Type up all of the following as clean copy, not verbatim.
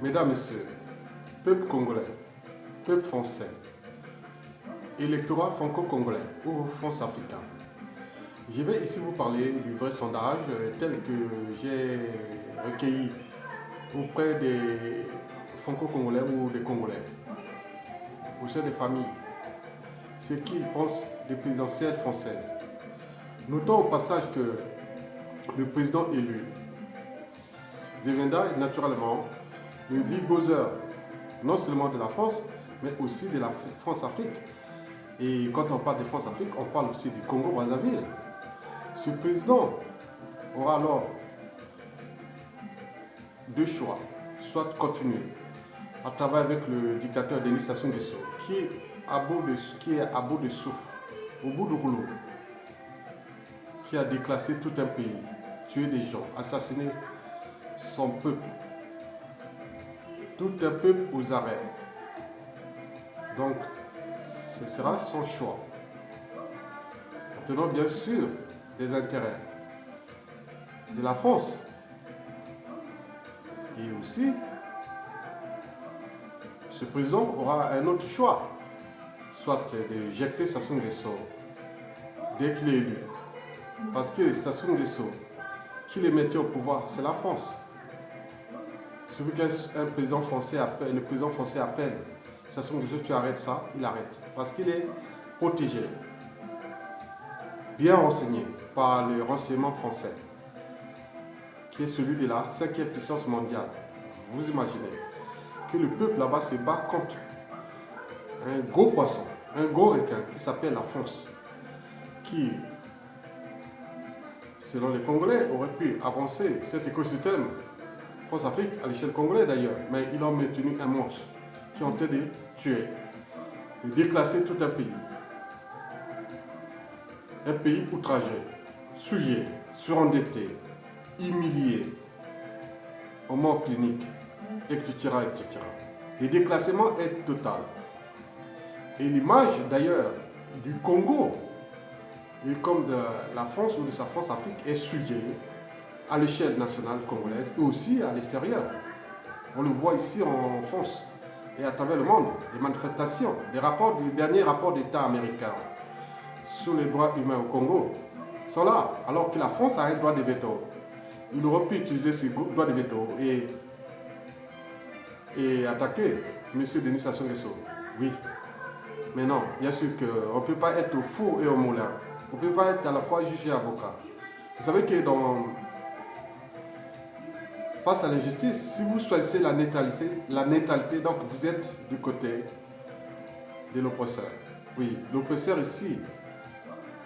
Mesdames, Messieurs, peuple congolais, peuple français, électorat franco-congolais ou France-africain. Je vais ici vous parler du vrai sondage tel que j'ai recueilli auprès des franco-congolais ou des Congolais, au sein des familles, ce qu'ils pensent des présidentielles françaises. Notons au passage que le président élu deviendra naturellement le big bozzer, non seulement de la France, mais aussi de la France-Afrique. Et quand on parle de France-Afrique, on parle aussi du Congo-Brazzaville. Ce président aura alors deux choix, soit continuer à travailler avec le dictateur Denis Sassou Nguesso, qui est à bout de souffle, au bout du rouleau, qui a déclassé tout un pays, tué des gens, assassiné son peuple, tout un peuple aux arrêts. Donc, ce sera son choix. En tenant bien sûr les intérêts de la France. Et aussi, ce président aura un autre choix, soit de jeter Sassou Nguesso dès qu'il est élu. Parce que Sassou Nguesso, qui les mettait au pouvoir, c'est la France. Celui qu'un président français appelle, le président français appelle Sassou Nguesso, tu arrêtes ça, il arrête. Parce qu'il est protégé, bien renseigné par le renseignement français, qui est celui de la 5e puissance mondiale. Vous imaginez que le peuple là-bas se bat contre un gros poisson, un gros requin qui s'appelle la France, qui, selon les Congolais, aurait pu avancer cet écosystème France-Afrique à l'échelle congolaise d'ailleurs, mais ils ont maintenu un monstre qui ont été de tuer, de déclasser tout un pays. Un pays outragé, souillé, surendetté, humilié, en mort clinique, etc., etc. Le déclassement est total. Et l'image d'ailleurs du Congo, et comme de la France ou de sa France-Afrique, est souillée à l'échelle nationale congolaise et aussi à l'extérieur. On le voit ici en France et à travers le monde, les manifestations, les derniers rapports d'État américains sur les droits humains au Congo sont là, alors que la France a un droit de veto. Il aurait pu utiliser ce droit de veto et attaquer M. Denis Sassou Nguesso. Oui, mais non, bien sûr qu'on ne peut pas être au four et au moulin. On ne peut pas être à la fois juge et avocat. Vous savez que face à l'injustice, si vous choisissez la neutralité, donc vous êtes du côté de l'oppresseur. Oui, l'oppresseur ici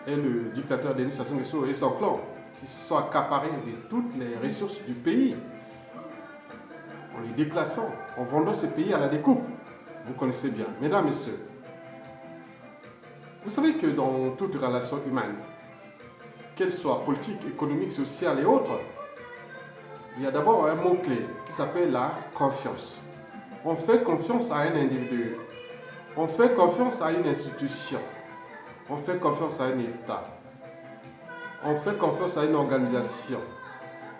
est le dictateur Denis Sassou Nguesso et son clan, qui se sont accaparés de toutes les ressources du pays, en les déclassant, en vendant ce pays à la découpe. Vous connaissez bien. Mesdames, Messieurs, vous savez que dans toute relation humaine, qu'elle soit politique, économique, sociale et autres, il y a d'abord un mot-clé qui s'appelle la confiance. On fait confiance à un individu, on fait confiance à une institution, on fait confiance à un État, on fait confiance à une organisation,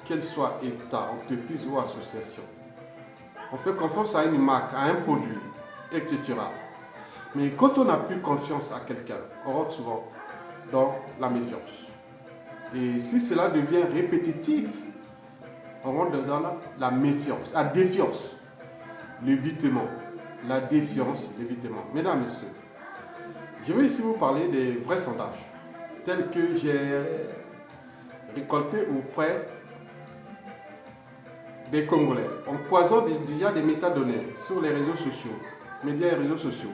qu'elle soit État, entreprise ou association. On fait confiance à une marque, à un produit, etc. Mais quand on n'a plus confiance à quelqu'un, on rentre souvent dans la méfiance. Et si cela devient répétitif, on rentre dans la méfiance, la défiance, l'évitement, la défiance, l'évitement. Mesdames, Messieurs, je vais ici vous parler des vrais sondages, tels que j'ai récoltés auprès des Congolais, en croisant déjà des métadonnées sur les réseaux sociaux, médias et réseaux sociaux,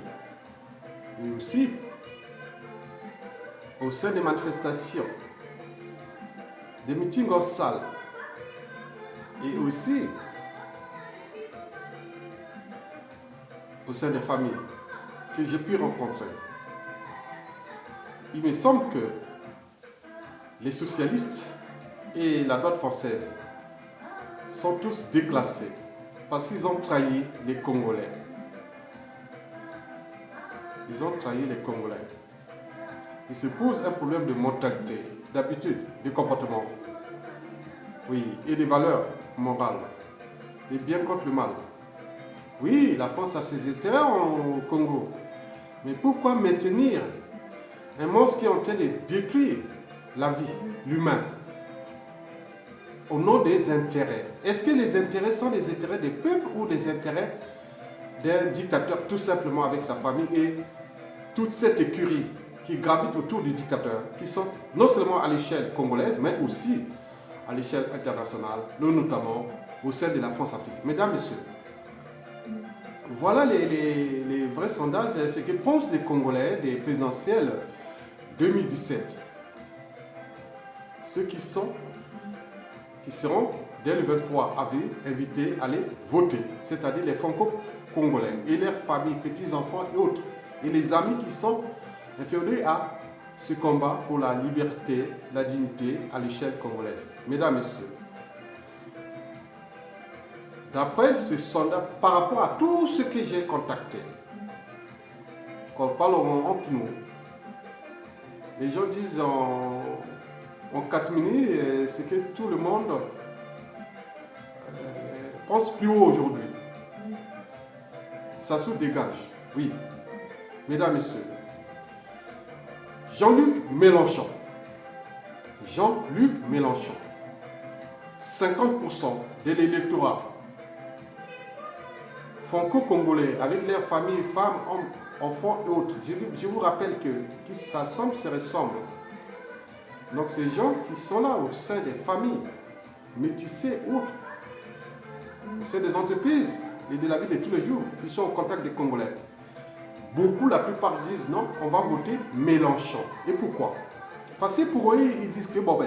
mais aussi au sein des manifestations, des meetings en salle, et aussi au sein des familles que j'ai pu rencontrer. Il me semble que les socialistes et la droite française sont tous déclassés parce qu'ils ont trahi les Congolais. Ils ont trahi les Congolais. Il se pose un problème de mentalité, d'habitude, de comportement. Oui, et des valeurs morales. Le bien contre le mal. Oui, la France a ses intérêts au Congo. Mais pourquoi maintenir un monstre qui est en train de détruire la vie, l'humain, au nom des intérêts? Est-ce que les intérêts sont les intérêts des peuples ou les intérêts d'un dictateur tout simplement avec sa famille et toute cette écurie qui gravite autour du dictateur, qui sont non seulement à l'échelle congolaise, mais aussi à l'échelle internationale, notamment au sein de la France-Afrique. Mesdames, Messieurs, voilà les vrais sondages, ce que pensent les Congolais des présidentielles 2017. Ceux qui seront dès le 23 avril invités à aller voter, c'est-à-dire les franco-congolais et leurs familles, petits-enfants et autres, et les amis qui sont inférieurs à ce combat pour la liberté, la dignité à l'échelle congolaise. Mesdames, Messieurs, d'après ce sondage, par rapport à tout ce que j'ai contacté, quand on parle entre nous, les gens disent en 4 minutes, c'est que tout le monde pense plus haut aujourd'hui. Ça se dégage, oui. Mesdames, Messieurs, Jean-Luc Mélenchon, 50% de l'électorat franco-congolais avec leurs familles, femmes, hommes, enfants et autres. Je vous rappelle que ça semble se ressemble. Donc ces gens qui sont là au sein des familles, métissées ou autres, au sein des entreprises et de la vie de tous les jours, qui sont au contact des Congolais. Beaucoup, la plupart disent non, on va voter Mélenchon. Et pourquoi? Parce que pour eux, ils disent que bon,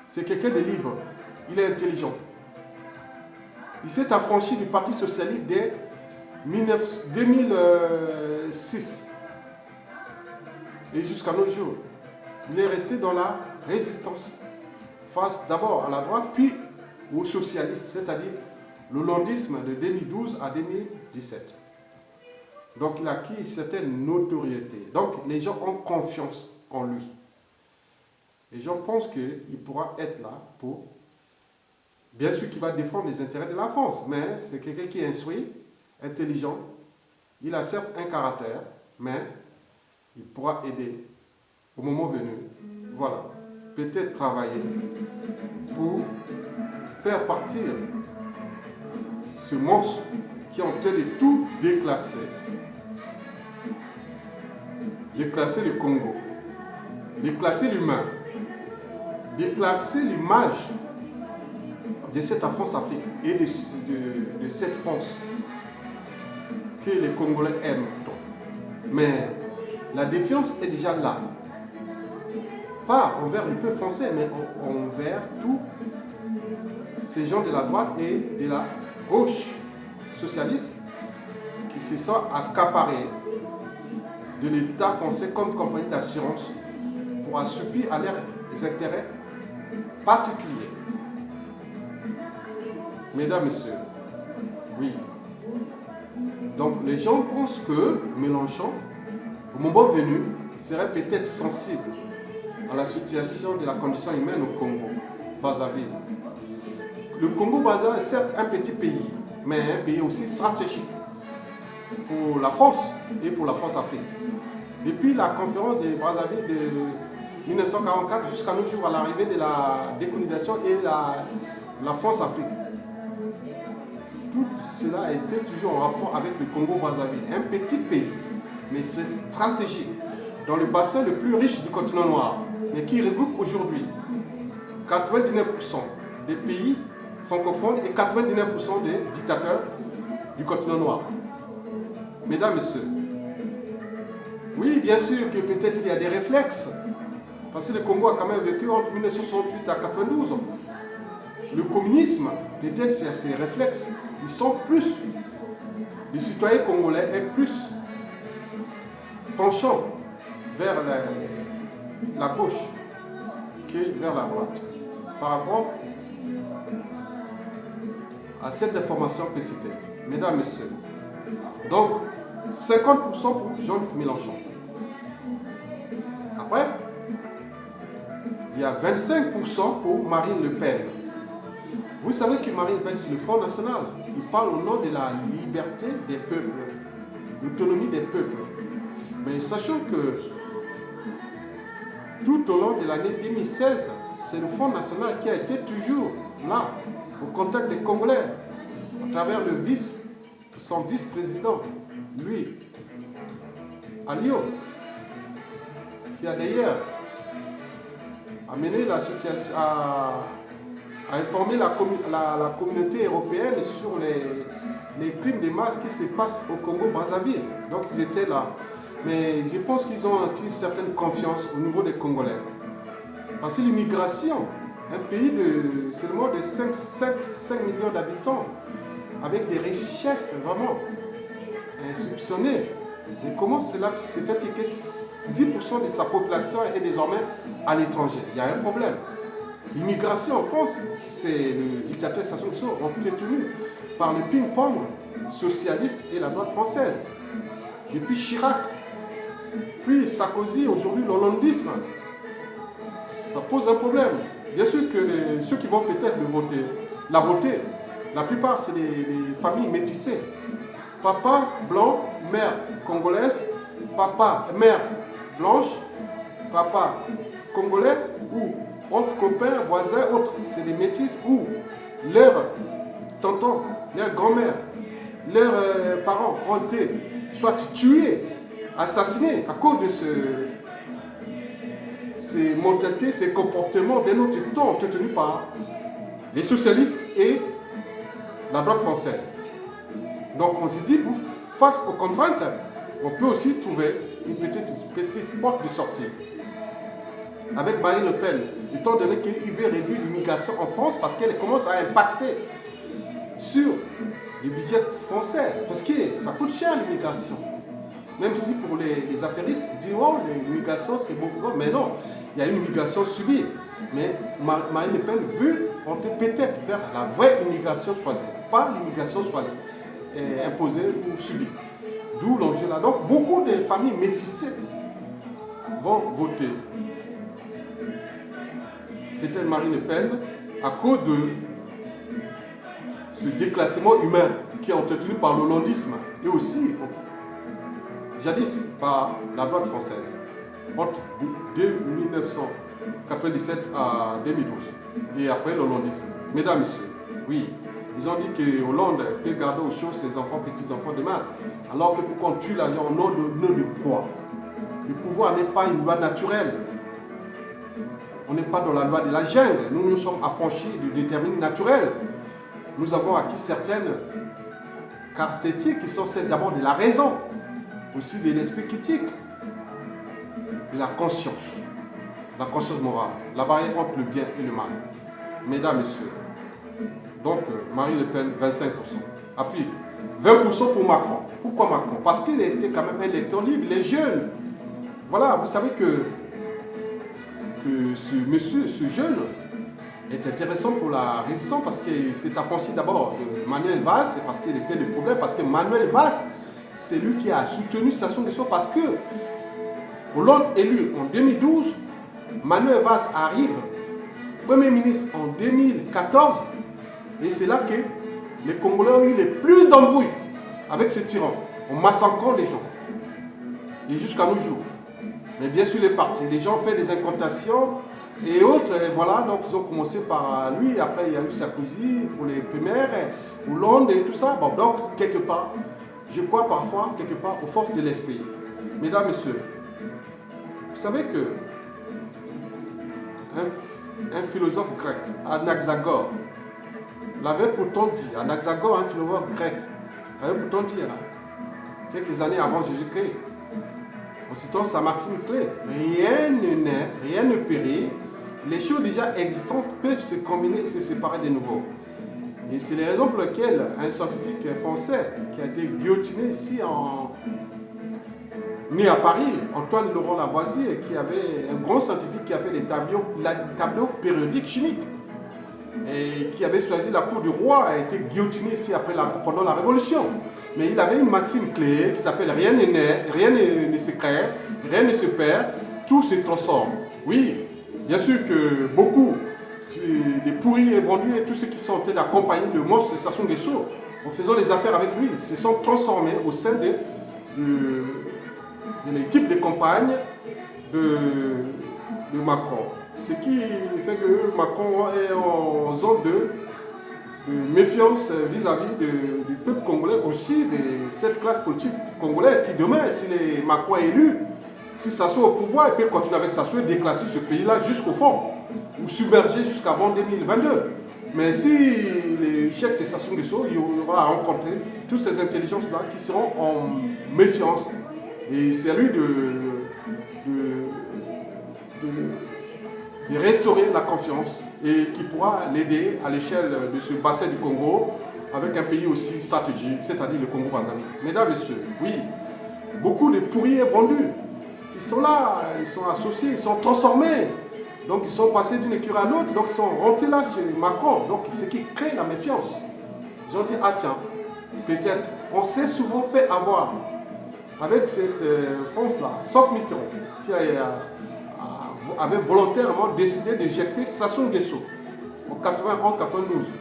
c'est quelqu'un de libre, il est intelligent. Il s'est affranchi du Parti Socialiste dès 2006 et jusqu'à nos jours. Il est resté dans la résistance face d'abord à la droite, puis aux socialistes, c'est-à-dire le londisme de 2012 à 2017. Donc il a acquis une certaine notoriété. Donc les gens ont confiance en lui. Les gens pensent qu'il pourra être là pour... Bien sûr qu'il va défendre les intérêts de la France, mais c'est quelqu'un qui est instruit, intelligent. Il a certes un caractère, mais il pourra aider au moment venu. Voilà, peut-être travailler pour faire partir ce monstre qui est en train de tout déclasser. Déclasser le Congo, déclasser l'humain, déclasser l'image de cette France-Afrique et de cette France que les Congolais aiment. Mais la défiance est déjà là. Pas envers le peuple français, mais envers tous ces gens de la droite et de la gauche socialiste qui se sont accaparés de l'État français comme compagnie d'assurance pour assoupir à leurs intérêts particuliers. Mesdames, Messieurs, oui. Donc les gens pensent que Mélenchon, au moment venu, serait peut-être sensible à la situation de la condition humaine au Congo, Brazzaville. Le Congo-Brazzaville est certes un petit pays, mais un pays aussi stratégique pour la France et pour la France-Afrique. Depuis la conférence de Brazzaville de 1944 jusqu'à nos jours, à l'arrivée de la décolonisation et la France-Afrique, tout cela a été toujours en rapport avec le Congo-Brazzaville. Un petit pays, mais c'est stratégique, dans le bassin le plus riche du continent noir, mais qui regroupe aujourd'hui 99% des pays francophones et 99% des dictateurs du continent noir. Mesdames, Messieurs, oui, bien sûr que peut-être il y a des réflexes, parce que le Congo a quand même vécu entre 1968 à 1992. Le communisme, peut-être c'est ces réflexes. Ils sont plus, les citoyens congolais est plus penchant vers la gauche que vers la droite par rapport à cette information précitée. Mesdames, Messieurs, donc 50% pour Jean-Luc Mélenchon. Après, il y a 25% pour Marine Le Pen. Vous savez que Marine Le Pen, c'est le Front National. Il parle au nom de la liberté des peuples, l'autonomie des peuples. Mais sachant que tout au long de l'année 2016, c'est le Front National qui a été toujours là, au contact des Congolais, à travers son vice-président, lui, Alio, qui a d'ailleurs amené la situation à informer la communauté européenne sur les crimes de masse qui se passent au Congo-Brazzaville. Donc ils étaient là. Mais je pense qu'ils ont une certaine confiance au niveau des Congolais. Parce que l'immigration, un pays de seulement de 5 millions d'habitants, avec des richesses vraiment insoupçonnées. Mais comment cela se fait que 10% de sa population est désormais à l'étranger? Il y a un problème. L'immigration en France, c'est le dictateur Sassou Nguesso entretenu par le ping-pong socialiste et la droite française. Depuis Chirac, puis Sarkozy, aujourd'hui l'hollandisme, ça pose un problème. Bien sûr que ceux qui vont peut-être la voter, la plupart c'est des familles métissées. Papa blanc, mère congolaise, mère blanche, papa congolais ou entre copains, voisins, autres. C'est des métis où leurs tontons, leurs grand-mères, leurs parents ont été soit tués, assassinés à cause de ces mentalités, ces comportements d'un autre temps tenus par les socialistes et la droite française. Donc on se dit, face aux contraintes, on peut aussi trouver une petite porte de sortie. Avec Marine Le Pen, étant donné qu'il veut réduire l'immigration en France parce qu'elle commence à impacter sur le budget français. Parce que ça coûte cher l'immigration. Même si pour les affairistes, ils disent oh, l'immigration c'est beaucoup. Mais non, il y a une immigration subie. Mais Marine Le Pen veut peut-être faire la vraie immigration choisie, pas l'immigration choisie, imposée ou subie. D'où l'enjeu là. Donc beaucoup de familles métissées vont voter. Peut-être Marine Le Pen, à cause de ce déclassement humain qui est entretenu par l'hollandisme et aussi, jadis, par la droite française, entre 1997 à 2012, et après l'hollandisme. Mesdames, Messieurs, oui, ils ont dit que Hollande peut garder au chaud ses enfants, petits-enfants demain, alors que pourquoi on tue l'avion au nom de quoi? Le pouvoir n'est pas une loi naturelle. On n'est pas dans la loi de la jungle. Nous nous sommes affranchis du déterminisme naturel. Nous avons acquis certaines caractéristiques qui sont celles d'abord de la raison, aussi de l'esprit critique, de la conscience morale, la barrière entre le bien et le mal. Mesdames, Messieurs, donc Marine Le Pen, 25%. Appui, 20% pour Macron. Pourquoi Macron? Parce qu'il était quand même un électeur libre, les jeunes. Voilà, vous savez que ce jeune est intéressant pour la résistance parce qu'il s'est affranchi d'abord de Manuel Valls, parce qu'il était le problème, parce que Manuel Valls, c'est lui qui a soutenu Sassou Nguesso parce que Hollande élu en 2012, Manuel Valls arrive Premier ministre en 2014 et c'est là que les Congolais ont eu les plus d'embrouilles avec ce tyran, en massacrant les gens. Et jusqu'à nos jours. Mais bien sûr, les gens ont fait des incantations et autres. Et voilà, donc ils ont commencé par lui. Après, il y a eu Sarkozy pour les primaires, Hollande et tout ça. Bon, donc, quelque part, je crois parfois, quelque part, aux forces de l'esprit. Mesdames, Messieurs, vous savez que un philosophe grec, Anaxagore, l'avait pourtant dit, Anaxagore, un philosophe grec, avait pourtant dit, quelques années avant Jésus-Christ, en citant sa maxime clé, rien ne naît, rien ne périt, les choses déjà existantes peuvent se combiner et se séparer de nouveau. Et c'est les raisons pour lesquelles un scientifique français qui a été guillotiné ici né à Paris, Antoine Laurent Lavoisier, qui avait un grand scientifique qui a fait des tableaux périodiques chimiques et qui avait choisi la cour du roi, a été guillotiné ici pendant la Révolution. Mais il avait une maxime clé qui s'appelle rien ne naît, rien ne se crée, rien ne se perd, tout se transforme. Oui, bien sûr que beaucoup des pourris et vendus et tous ceux qui sont en train d'accompagner le monstre Sassou Nguesso en faisant les affaires avec lui, se sont transformés au sein de l'équipe de campagne de Macron. Ce qui fait que Macron est en zone de méfiance vis-à-vis du peuple congolais, aussi de cette classe politique congolaise qui demain, si Macron est élu, si Sassou est au pouvoir, il peut continuer avec Sassou et déclasser ce pays-là jusqu'au fond, ou submerger jusqu'avant 2022. Mais si l'échec de Sassou Nguesso, il y aura à rencontrer toutes ces intelligences-là qui seront en méfiance. Et c'est à lui de restaurer la confiance et qui pourra l'aider à l'échelle de ce bassin du Congo avec un pays aussi stratégique, c'est-à-dire le Congo-Brazzaville. Mesdames et messieurs, oui, beaucoup de pourriers vendus qui sont là, ils sont associés, ils sont transformés. Donc ils sont passés d'une écurie à l'autre, donc ils sont rentrés là chez Macron. Donc ce qui crée la méfiance. Ils ont dit, ah tiens, peut-être, on s'est souvent fait avoir avec cette France-là, sauf Mitterrand, qui avait volontairement décidé d'éjecter Sassou Nguesso en 91-92.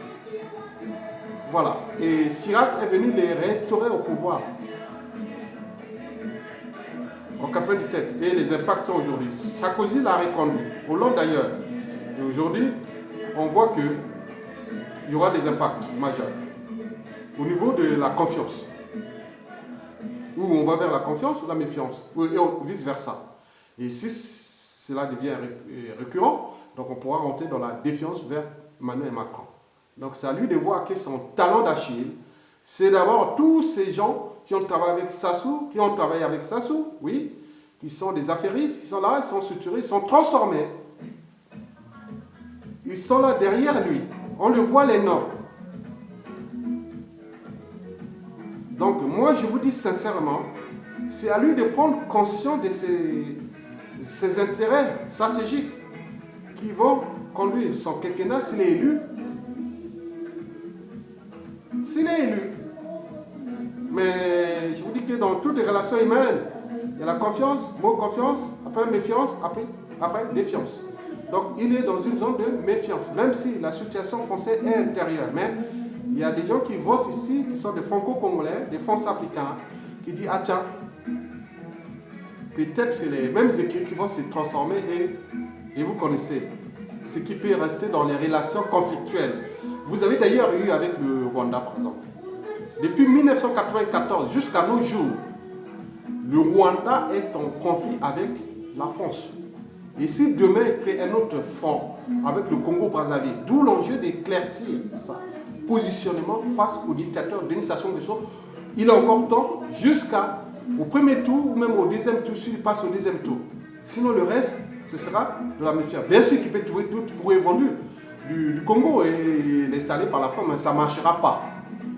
Voilà. Et Chirac est venu les restaurer au pouvoir en 97. Et les impacts sont aujourd'hui. Sarkozy l'a reconduit. Hollande d'ailleurs. Et aujourd'hui, on voit qu'il y aura des impacts majeurs au niveau de la confiance. Où on va vers la confiance ou la méfiance, ou vice-versa. Et si cela devient récurrent, donc on pourra rentrer dans la défiance vers Emmanuel Macron. Donc c'est à lui de voir que son talent d'Achille, c'est d'abord tous ces gens qui ont travaillé avec Sassou, oui, qui sont des affairistes, qui sont là, ils sont structurés, ils sont transformés. Ils sont là derrière lui. On le voit les noms. Donc moi je vous dis sincèrement, c'est à lui de prendre conscience de ses intérêts stratégiques qui vont conduire son quinquennat s'il est élu. S'il est élu. Mais je vous dis que dans toutes les relations humaines, il y a la confiance, mot confiance, après méfiance, après défiance. Donc il est dans une zone de méfiance, même si la situation française est intérieure. Mais il y a des gens qui votent ici, qui sont des franco-congolais, des France-africains, qui disent, ah tiens, peut-être c'est les mêmes équipes qui vont se transformer et vous connaissez ce qui peut rester dans les relations conflictuelles. Vous avez d'ailleurs eu avec le Rwanda, par exemple. Depuis 1994 jusqu'à nos jours, le Rwanda est en conflit avec la France. Et si demain il crée un autre front avec le Congo-Brazzaville, d'où l'enjeu d'éclaircir ça, positionnement face au dictateur Denis Sassou Nguesso, il a encore temps jusqu'au premier tour ou même au deuxième tour s'il passe au deuxième tour. Sinon le reste, ce sera de la méfiance. Bien sûr qu'il peut trouver tout pour évoluer du Congo et l'installer par la force, mais ça ne marchera pas.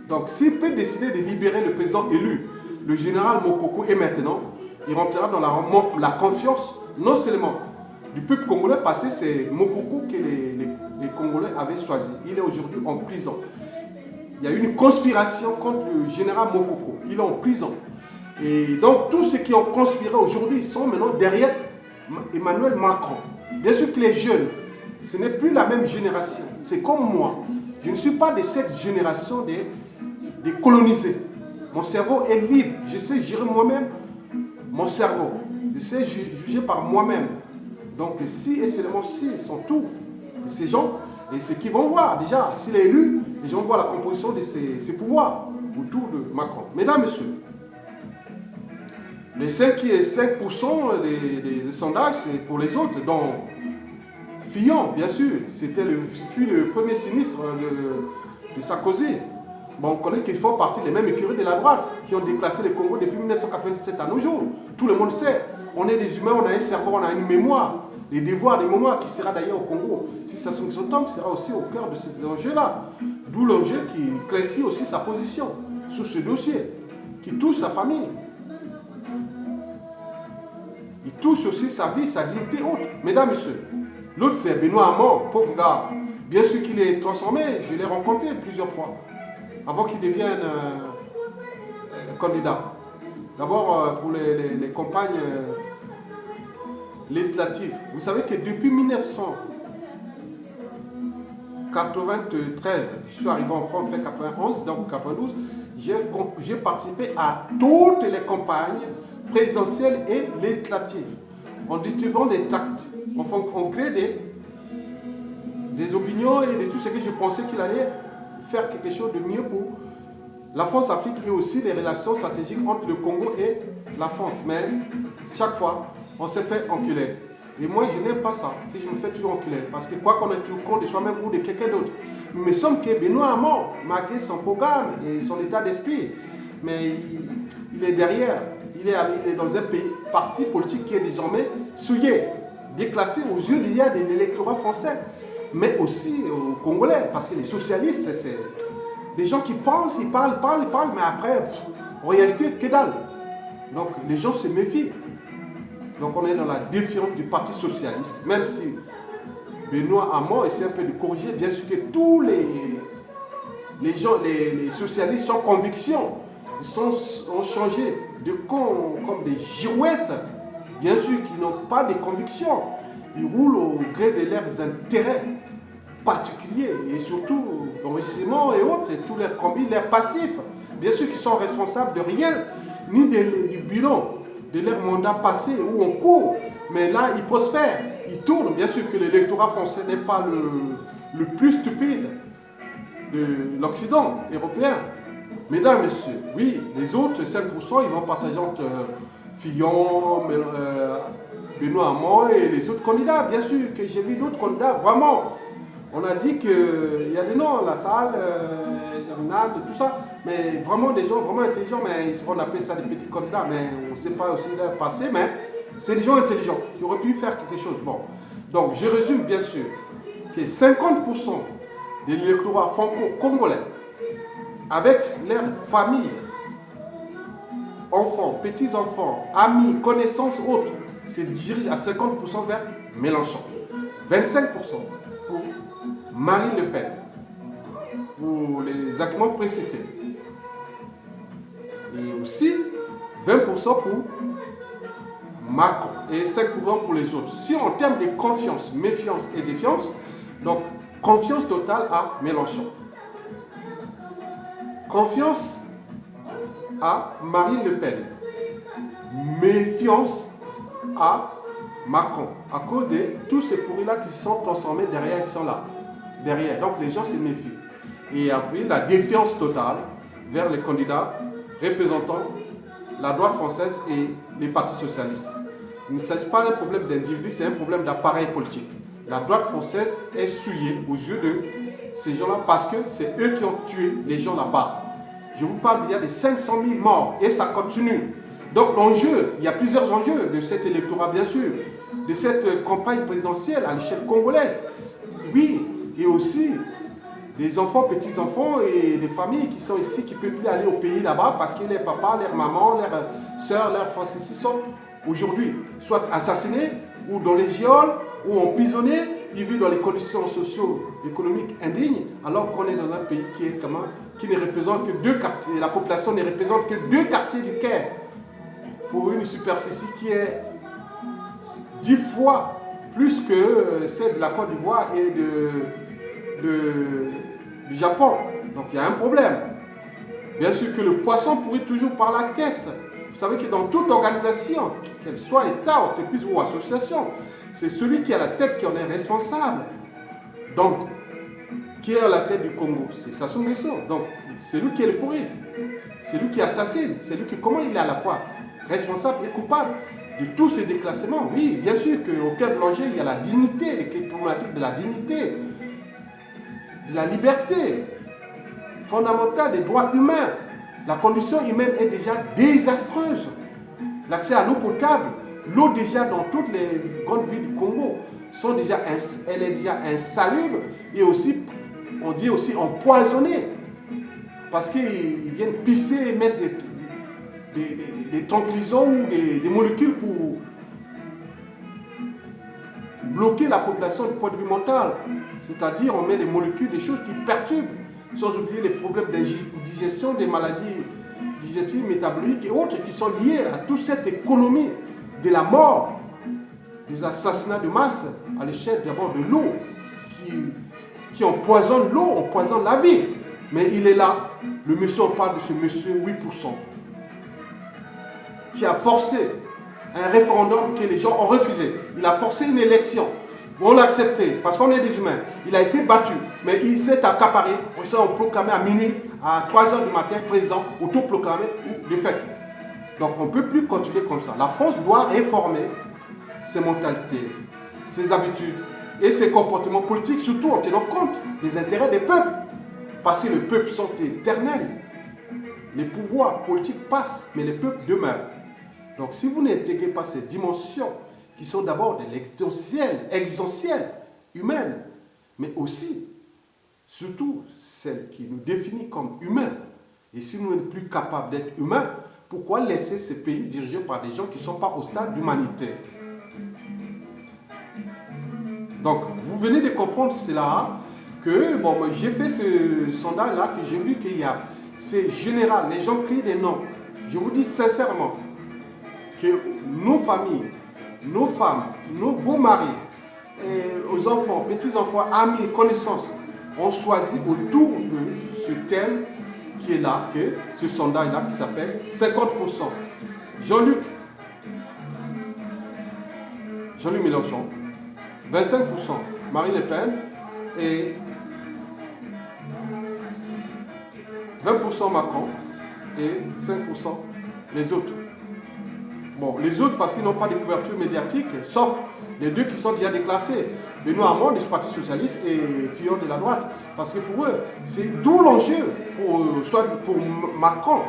Donc s'il peut décider de libérer le président élu, le général Mokoko, et maintenant, il rentrera dans la confiance, non seulement du peuple congolais, parce que c'est Mokoko que les Congolais avaient choisi. Il est aujourd'hui en prison. Il y a eu une conspiration contre le général Mokoko. Il est en prison. Et donc, tous ceux qui ont conspiré aujourd'hui sont maintenant derrière Emmanuel Macron. Bien sûr que les jeunes, ce n'est plus la même génération. C'est comme moi. Je ne suis pas de cette génération des colonisés. Mon cerveau est libre. Je sais gérer moi-même mon cerveau. Je sais juger par moi-même. Donc, si et seulement si sont tous de ces gens, et ceux qui vont voir, déjà, s'il est élu, les gens voient la composition de ses pouvoirs autour de Macron. Mesdames, Messieurs, les 5% des sondages, c'est pour les autres, dont Fillon, bien sûr, fut le premier sinistre de Sarkozy. Bon, on connaît qu'ils font partie des mêmes écuries de la droite qui ont déclassé le Congo depuis 1997 à nos jours. Tout le monde sait. On est des humains, on a un cerveau, on a une mémoire. Les devoirs, des mémoires qui sera d'ailleurs au Congo. Si Sassou Nguesso tombe, sera aussi au cœur de ces enjeux-là. D'où l'enjeu qui éclaircit aussi sa position sur ce dossier, qui touche sa famille. Il touche aussi sa vie, sa dignité autre. Mesdames, Messieurs, l'autre c'est Benoît Hamon, pauvre gars. Bien sûr qu'il est transformé, je l'ai rencontré plusieurs fois, avant qu'il devienne candidat. D'abord pour les campagnes législatives. Vous savez que depuis 93, je suis arrivé en France en 91, donc 92, j'ai participé à toutes les campagnes présidentielles et législatives. En distribuant des tracts, on crée des opinions et de tout ce que je pensais qu'il allait faire quelque chose de mieux pour la France-Afrique et aussi les relations stratégiques entre le Congo et la France. Mais chaque fois, on s'est fait enculer. Et moi, je n'aime pas ça, que je me fais toujours enculer. Parce que quoi qu'on ait toujours compte de soi-même ou de quelqu'un d'autre. Il me semble que Benoît Hamon marqué son programme et son état d'esprit. Mais il est derrière. Il est dans un parti politique qui est désormais souillé, déclassé aux yeux déjà de l'électorat français. Mais aussi aux Congolais. Parce que les socialistes, c'est des gens qui pensent, ils parlent, mais après, en réalité, que dalle. Donc les gens se méfient. Donc on est dans la défiance du Parti socialiste, même si Benoît Hamon essaie un peu de corriger, bien sûr que tous les socialistes sans conviction, ont changé de camp comme des girouettes, bien sûr qui n'ont pas de conviction. Ils roulent au gré de leurs intérêts particuliers et surtout l'enrichissement et autres, et tous leurs combis, leurs passifs, bien sûr qu'ils sont responsables de rien, ni du bilan de leur mandat passé ou en cours, mais là, ils prospèrent, ils tournent. Bien sûr que l'électorat français n'est pas le plus stupide de l'Occident européen. Mesdames, messieurs, oui, les autres 5%, ils vont partager entre Fillon, Benoît Hamon et les autres candidats. Bien sûr que j'ai vu d'autres candidats, vraiment. On a dit qu'il y a des noms, La Salle, Germinal, tout ça, mais vraiment des gens vraiment intelligents, mais on appelle ça des petits candidats, mais on ne sait pas aussi leur passé, mais c'est des gens intelligents qui auraient pu faire quelque chose. Bon, donc je résume bien sûr que 50% de l'électorat franco-congolais, avec leurs familles, enfants, petits-enfants, amis, connaissances autres, se dirigent à 50% vers Mélenchon. 25% pour Marine Le Pen, pour les arguments précités. Et aussi 20% pour Macron et 5% pour les autres. Si en termes de confiance, méfiance et défiance, donc confiance totale à Mélenchon. Confiance à Marine Le Pen. Méfiance à Macron, à cause de tous ces pourris-là qui se sont transformés derrière, qui sont là. Derrière. Donc les gens se méfient. Et après, la défiance totale vers les candidats représentant la droite française et les partis socialistes. Il ne s'agit pas d'un problème d'individu, c'est un problème d'appareil politique. La droite française est souillée aux yeux de ces gens-là parce que c'est eux qui ont tué les gens là-bas. Je vous parle d'il y a des 500 000 morts et ça continue. Donc l'enjeu, il y a plusieurs enjeux de cet électorat bien sûr, de cette campagne présidentielle à l'échelle congolaise. Oui, et aussi des enfants, petits-enfants et des familles qui sont ici, qui ne peuvent plus aller au pays là-bas parce que leurs papas, leurs mamans, leurs soeurs, leurs frères ici sont aujourd'hui soit assassinés ou dans les geôles ou emprisonnés, ils vivent dans les conditions socio-économiques indignes alors qu'on est dans un pays qui ne représente que 2 quartiers. La population ne représente que 2 quartiers du Caire pour une superficie qui est 10 fois plus que celle de la Côte d'Ivoire et du Japon. Donc il y a un problème. Bien sûr que le poisson pourrit toujours par la tête. Vous savez que dans toute organisation, qu'elle soit État, entreprise ou association, c'est celui qui a la tête qui en est responsable. Donc, qui est à la tête du Congo? C'est Sassou Nguesso. Donc, c'est lui qui est le pourri. C'est lui qui assassine. C'est lui qui, comment il est à la fois responsable et coupable de tous ces déclassements? Oui, bien sûr qu'au cœur de l'enjeu, il y a la dignité, les problématiques de la dignité, de la liberté fondamentale des droits humains. La condition humaine est déjà désastreuse. L'accès à l'eau potable, l'eau déjà dans toutes les grandes villes du Congo, elle est déjà insalubre et aussi, on dit aussi empoisonnée. Parce qu'ils viennent pisser et mettre des tranquillisants ou des molécules pour bloquer la population du point de vue mental. C'est-à-dire on met des molécules, des choses qui perturbent, sans oublier les problèmes d'indigestion, des maladies digestives, métaboliques et autres qui sont liés à toute cette économie de la mort, des assassinats de masse à l'échelle d'abord de l'eau qui qui empoisonne l'eau, empoisonne la vie. Mais il est là. Le monsieur, on parle de ce monsieur 8%, qui a forcé un référendum que les gens ont refusé. Il a forcé une élection. On l'a accepté parce qu'on est des humains. Il a été battu, mais il s'est accaparé. On s'est proclamé à minuit, à 3 h du matin, président, autoproclamé ou de fait. Donc on ne peut plus continuer comme ça. La France doit réformer ses mentalités, ses habitudes et ses comportements politiques, surtout en tenant compte des intérêts des peuples. Parce que les peuples sont éternels. Les pouvoirs politiques passent, mais les peuples demeurent. Donc si vous n'intégrez pas ces dimensions qui sont d'abord de l'existentielles, humaines, mais aussi, surtout, celles qui nous définissent comme humains. Et si nous n'êtes plus capables d'être humains, pourquoi laisser ces pays dirigés par des gens qui ne sont pas au stade d'humanité? Donc, vous venez de comprendre cela, que, bon, j'ai fait ce sondage-là, que j'ai vu qu'il y a, c'est général, les gens crient des noms. Je vous dis sincèrement que nos familles, nos femmes, vos maris, aux enfants, petits-enfants, amis, connaissances, ont choisi autour de ce thème qui est là, que ce sondage-là qui s'appelle 50%. Jean-Luc Mélenchon, 25%, Marine Le Pen et 20% Macron et 5% les autres. Bon, les autres parce qu'ils n'ont pas de couverture médiatique, sauf les deux qui sont déjà déclassés. Benoît Hamon du Parti Socialiste et Fillon de la droite. Parce que pour eux, c'est d'où l'enjeu soit pour Macron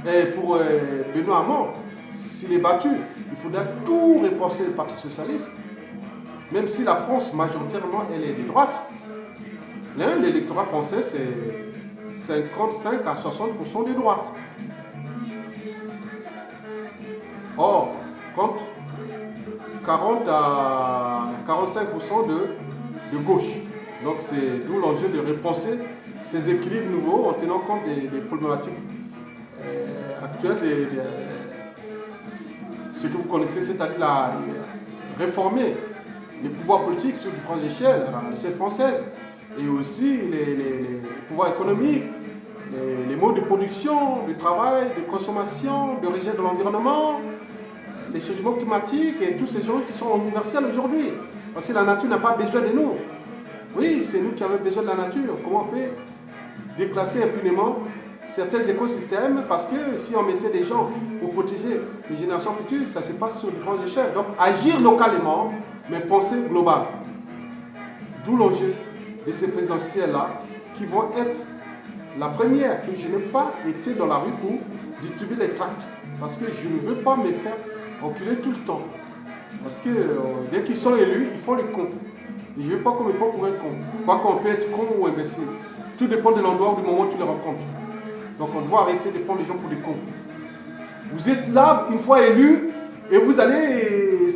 et pour Benoît Hamon. S'il est battu, il faudra tout repenser le Parti Socialiste. Même si la France, majoritairement, elle est de droite. L'électorat français, c'est 55 à 60% de droite. Or, compte 40 à 45% de gauche. Donc, c'est d'où l'enjeu de repenser ces équilibres nouveaux en tenant compte des problématiques actuelles, ce que vous connaissez, c'est-à-dire réformer les pouvoirs politiques sur différentes échelles, à l'échelle française, et aussi les pouvoirs économiques, les modes de production, de travail, de consommation, de régime de l'environnement, les changements climatiques et tous ces gens qui sont universels aujourd'hui. Parce que la nature n'a pas besoin de nous. Oui, c'est nous qui avons besoin de la nature. Comment on peut déclasser impunément certains écosystèmes? Parce que si on mettait des gens pour protéger les générations futures, ça se passe sur différentes échelles. Donc agir localement, mais penser global. D'où l'enjeu de ces présidentielles-là qui vont être la première, que je n'ai pas été dans la rue pour distribuer les tracts. Parce que je ne veux pas me faire enculer tout le temps. Parce que dès qu'ils sont élus, ils font les cons. Et je ne veux pas qu'on me prenne pour un con. Quoi qu'on peut être con ou imbécile. Tout dépend de l'endroit ou du moment où tu les rencontres. Donc on doit arrêter de prendre les gens pour des cons. Vous êtes là, une fois élus, et vous allez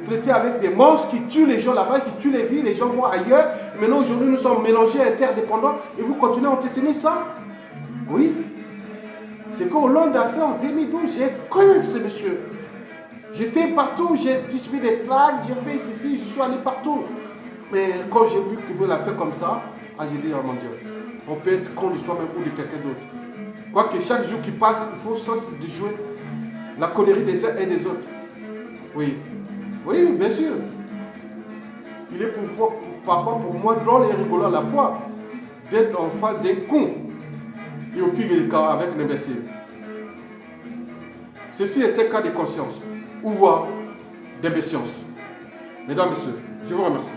traiter avec des monstres qui tuent les gens là-bas, qui tuent les vies, les gens vont ailleurs. Maintenant, aujourd'hui, nous sommes mélangés, interdépendants, et vous continuez à entretenir ça? Oui. C'est qu'au Hollande a fait en 2012, j'ai cru ce monsieur. J'étais partout, j'ai distribué des tracts, j'ai fait ceci, je suis allé partout. Mais quand j'ai vu qu'il l'a fait comme ça, j'ai dit, oh mon Dieu, on peut être con de soi-même ou de quelqu'un d'autre. Quoique chaque jour qui passe, il faut cesser de jouer la connerie des uns et des autres. Oui, oui, bien sûr. Il est parfois pour moi drôle et rigolo à la fois d'être en face d'un con et au pire des cas avec l'imbécile. Ceci est un cas de conscience ou voire d'imbécience. Mesdames, Messieurs, je vous remercie.